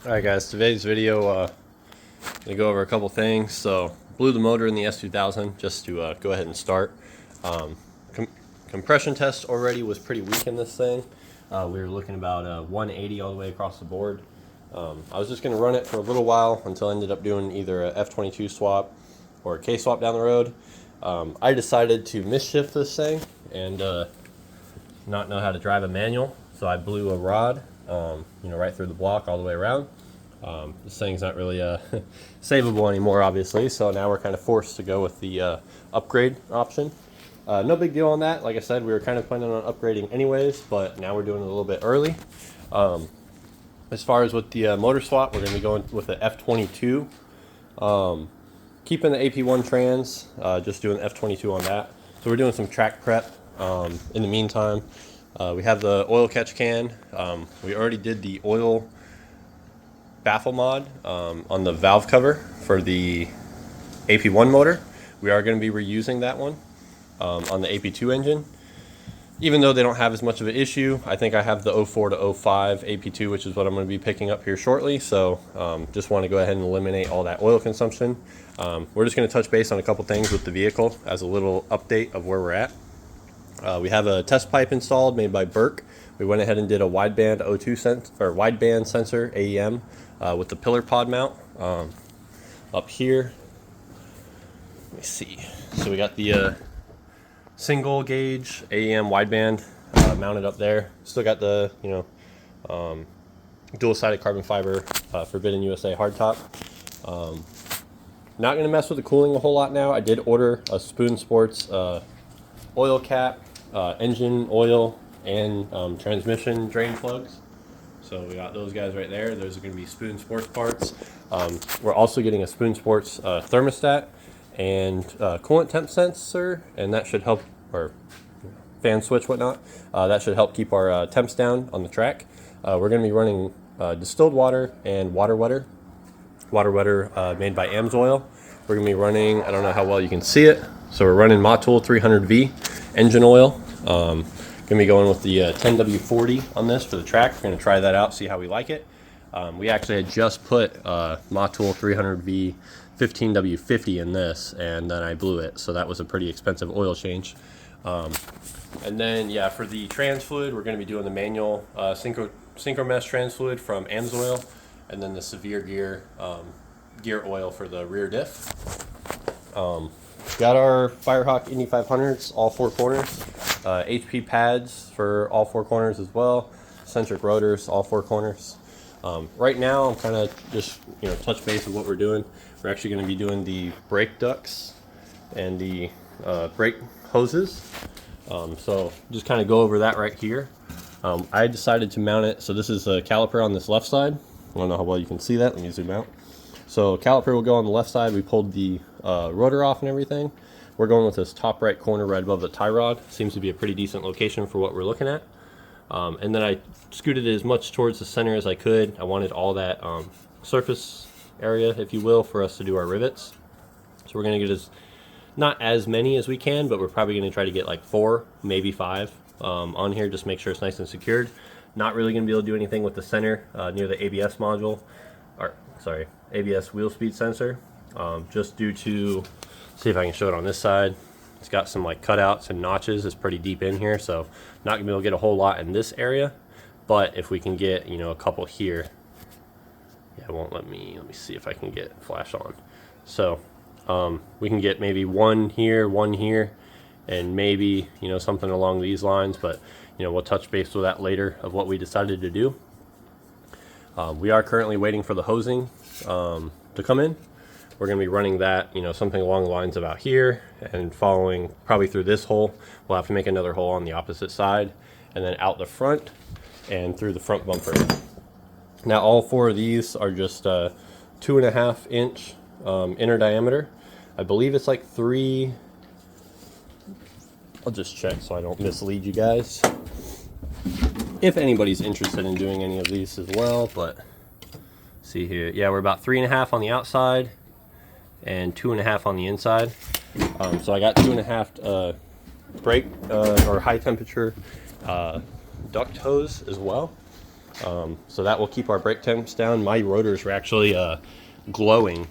Alright guys, today's video, I'm going to go over a couple things. So, blew the motor in the S2000 just to go ahead and start. Um, Compression test already was pretty weak in this thing. We were looking about 180 all the way across the board. I was just going to run it for a little while until I ended up doing either a F22 swap or a K swap down the road. I decided to misshift this thing and not know how to drive a manual, so I blew a rod right through the block all the way around. This thing's not really savable anymore, obviously, so now we're kind of forced to go with the upgrade option. No big deal on that. Like I said, we were kind of planning on upgrading anyways, but now we're doing it a little bit early. As far as with the motor swap, we're going to be going with the F22. Keeping the AP1 trans, just doing F22 on that. So we're doing some track prep in the meantime. We have the oil catch can. We already did the oil baffle mod on the valve cover for the AP1 motor. We are going to be reusing that one on the AP2 engine. Even though they don't have as much of an issue, I think I have the 04 to 05 AP2, which is what I'm going to be picking up here shortly. So just want to go ahead and eliminate all that oil consumption. We're just going to touch base on a couple things with the vehicle as a little update of where we're at. We have a test pipe installed made by Burke. We went ahead and did a wideband wideband sensor AEM with the pillar pod mount up here. Let me see. So we got the single gauge AEM wideband mounted up there. Still got the dual-sided carbon fiber Forbidden USA hardtop. Not going to mess with the cooling a whole lot now. I did order a Spoon Sports oil cap, engine oil, and transmission drain plugs. So we got those guys right there. Those are going to be Spoon Sports parts. We're also getting a Spoon Sports thermostat and coolant temp sensor, and that should help, or fan switch, whatnot. That should help keep our temps down on the track. We're going to be running distilled water and water wetter. Water wetter made by AMSOIL. We're going to be running, I don't know how well you can see it, so we're running Motul 300V engine oil. Going to be going with the 10W40 on this for the track. We're going to try that out, see how we like it. We actually had just put Motul 300V 15W50 in this, and then I blew it, so that was a pretty expensive oil change. And then, yeah, for the trans fluid, we're going to be doing the manual synchro mesh trans fluid from AMSOIL, and then the severe gear oil for the rear diff. Got our Firehawk Indy 500s, all four corners. HP pads for all four corners as well. Centric rotors, all four corners. Right now, I'm kind of just touch base of what we're doing. We're actually going to be doing the brake ducts and the brake hoses. So just kind of go over that right here. I decided to mount it. So this is a caliper on this left side. I don't know how well you can see that. Let me zoom out. So caliper will go on the left side. We pulled the rotor off and everything. We're going with this top right corner right above the tie rod. Seems to be a pretty decent location for what we're looking at. And then I scooted it as much towards the center as I could. I wanted all that surface area, if you will, for us to do our rivets. So we're going to get not as many as we can, but we're probably going to try to get like 4, maybe 5 on here. Just make sure it's nice and secured. Not really going to be able to do anything with the center near the ABS module, or sorry, ABS wheel speed sensor, just due to, see if I can show it on this side. It's got some like cutouts and notches. It's pretty deep in here, so not gonna be able to get a whole lot in this area. But if we can get a couple here, yeah, it won't let me see if I can get flash on. So we can get maybe one here, and maybe something along these lines. But we'll touch base with that later of what we decided to do. We are currently waiting for the hosing to come in. We're going to be running that, something along the lines of out here and following probably through this hole. We'll have to make another hole on the opposite side and then out the front and through the front bumper. Now all 4 of these are just 2.5 inch inner diameter. I believe it's like 3. I'll just check so I don't mislead you guys, if anybody's interested in doing any of these as well. But see here, yeah, we're about 3.5 on the outside and 2.5 on the inside. So I got 2.5 brake or high temperature duct hose as well. So that will keep our brake temps down. My rotors were actually glowing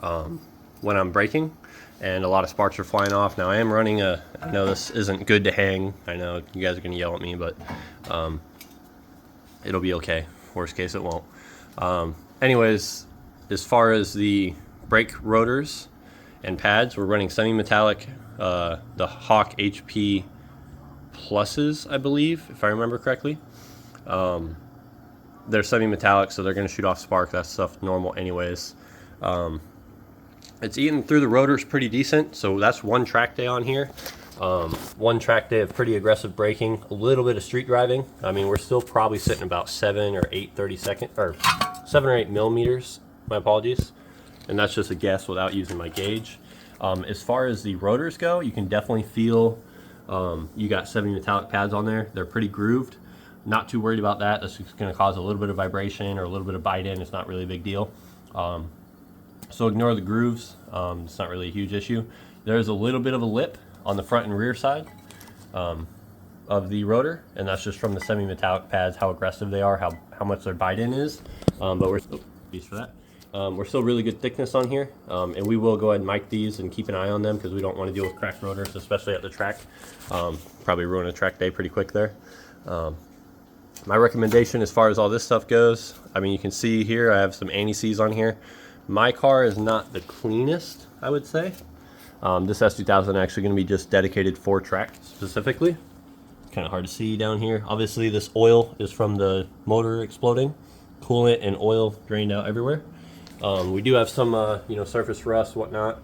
when I'm braking, and a lot of sparks are flying off. Now I am running I know this isn't good to hang. I know you guys are gonna yell at me, but it'll be okay. Worst case, it won't. Anyways, as far as the brake rotors and pads, we're running semi-metallic, the Hawk HP Pluses, I believe, if I remember correctly. They're semi-metallic, so they're going to shoot off spark. That stuff normal anyways. It's eating through the rotors pretty decent, so that's one track day on here. One track day of pretty aggressive braking, a little bit of street driving. I mean, we're still probably sitting about 7 or 8 30-second, or 7 or 8 millimeters, my apologies. And that's just a guess without using my gauge. As far as the rotors go, you can definitely feel you got semi-metallic pads on there. They're pretty grooved. Not too worried about that. That's just going to cause a little bit of vibration or a little bit of bite in. It's not really a big deal. So ignore the grooves. It's not really a huge issue. There's a little bit of a lip on the front and rear side of the rotor, and that's just from the semi-metallic pads, how aggressive they are, how much their bite in is. But we're still for that. We're still really good thickness on here, and we will go ahead and mic these and keep an eye on them because we don't want to deal with cracked rotors, especially at the track. Probably ruin a track day pretty quick there. My recommendation as far as all this stuff goes, I mean, you can see here I have some anti-seize on here. My car is not the cleanest, I would say. This S2000 is actually going to be just dedicated for track specifically. Kind of hard to see down here. Obviously this oil is from the motor exploding. Coolant and oil drained out everywhere. We do have some surface rust, whatnot,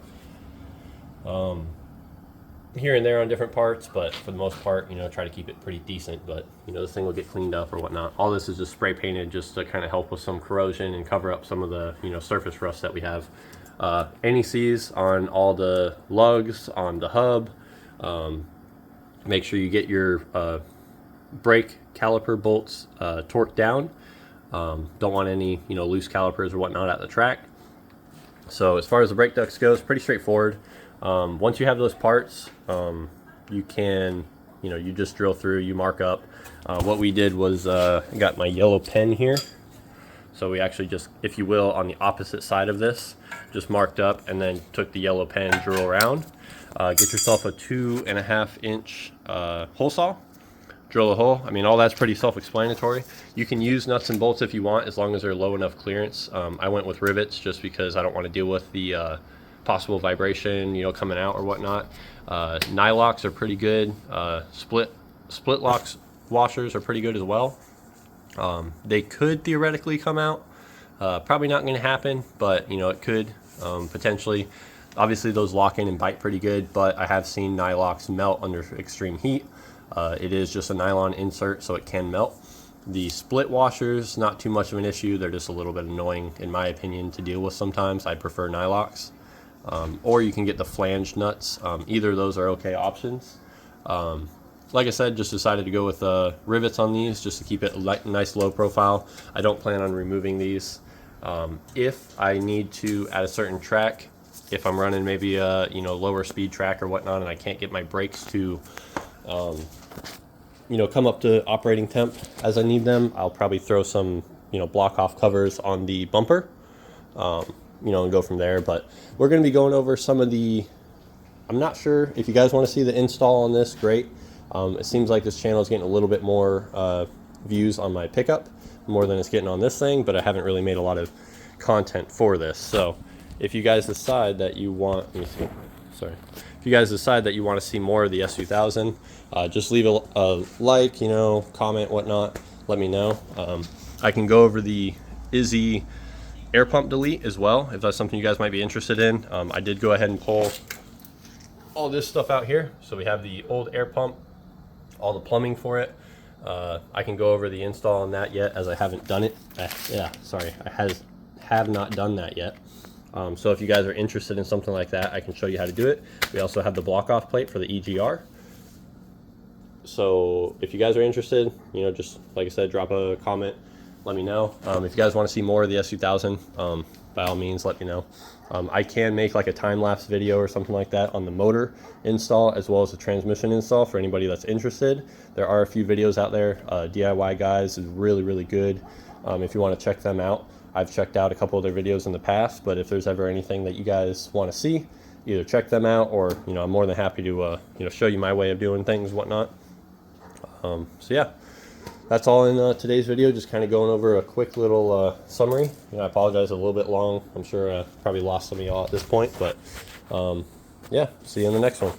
here and there on different parts, but for the most part, try to keep it pretty decent. But this thing will get cleaned up or whatnot. All this is just spray painted just to kind of help with some corrosion and cover up some of the surface rust that we have. Anti-seize on all the lugs, on the hub. Make sure you get your brake caliper bolts torqued down. Don't want any loose calipers or whatnot at the track. So as far as the brake ducts goes, pretty straightforward. Once you have those parts, you can you just drill through, you mark up. What we did was got my yellow pen here, so we actually just, if you will, on the opposite side of this, just marked up and then took the yellow pen, drew around. Get yourself a 2.5 inch hole saw. Drill a hole. I mean, all that's pretty self-explanatory. You can use nuts and bolts if you want, as long as they're low enough clearance. I went with rivets just because I don't want to deal with the possible vibration, coming out or whatnot. Nylocks are pretty good. Split locks washers are pretty good as well. They could theoretically come out. Probably not going to happen, but it could potentially. Obviously, those lock in and bite pretty good, but I have seen nylocks melt under extreme heat. It is just a nylon insert, so it can melt. The split washers, not too much of an issue. They're just a little bit annoying, in my opinion, to deal with sometimes. I prefer nylocks. Or you can get the flanged nuts. Either of those are okay options. Like I said, just decided to go with rivets on these just to keep it nice low profile. I don't plan on removing these. If I need to, at a certain track, if I'm running maybe a lower speed track or whatnot and I can't get my brakes to come up to operating temp as I need them, I'll probably throw some block off covers on the bumper, and go from there. But we're going to be going over some of the, I'm not sure if you guys want to see the install on this, great. It seems like this channel is getting a little bit more views on my pickup more than it's getting on this thing, but I haven't really made a lot of content for this. So if you guys decide that you want, if you guys decide that you want to see more of the S2000, just leave a like, comment, whatnot, let me know. I can go over the Izzy air pump delete as well, if that's something you guys might be interested in. I did go ahead and pull all this stuff out here. So we have the old air pump, all the plumbing for it. I can go over the install on that yet, as I haven't done it. I have not done that yet. So if you guys are interested in something like that, I can show you how to do it. We also have the block off plate for the EGR. So if you guys are interested, just like I said, drop a comment let me know. If you guys want to see more of the S2000, by all means, let me know. I can make like a time-lapse video or something like that on the motor install as well as the transmission install for anybody that's interested. There are a few videos out there. DIY Guys is really, really good. If you want to check them out. I've checked out a couple of their videos in the past, but if there's ever anything that you guys want to see, either check them out or, I'm more than happy to, show you my way of doing things, whatnot. So yeah, that's all in today's video, just kind of going over a quick little summary. I apologize, a little bit long. I'm sure I probably lost some of y'all at this point, but yeah, see you in the next one.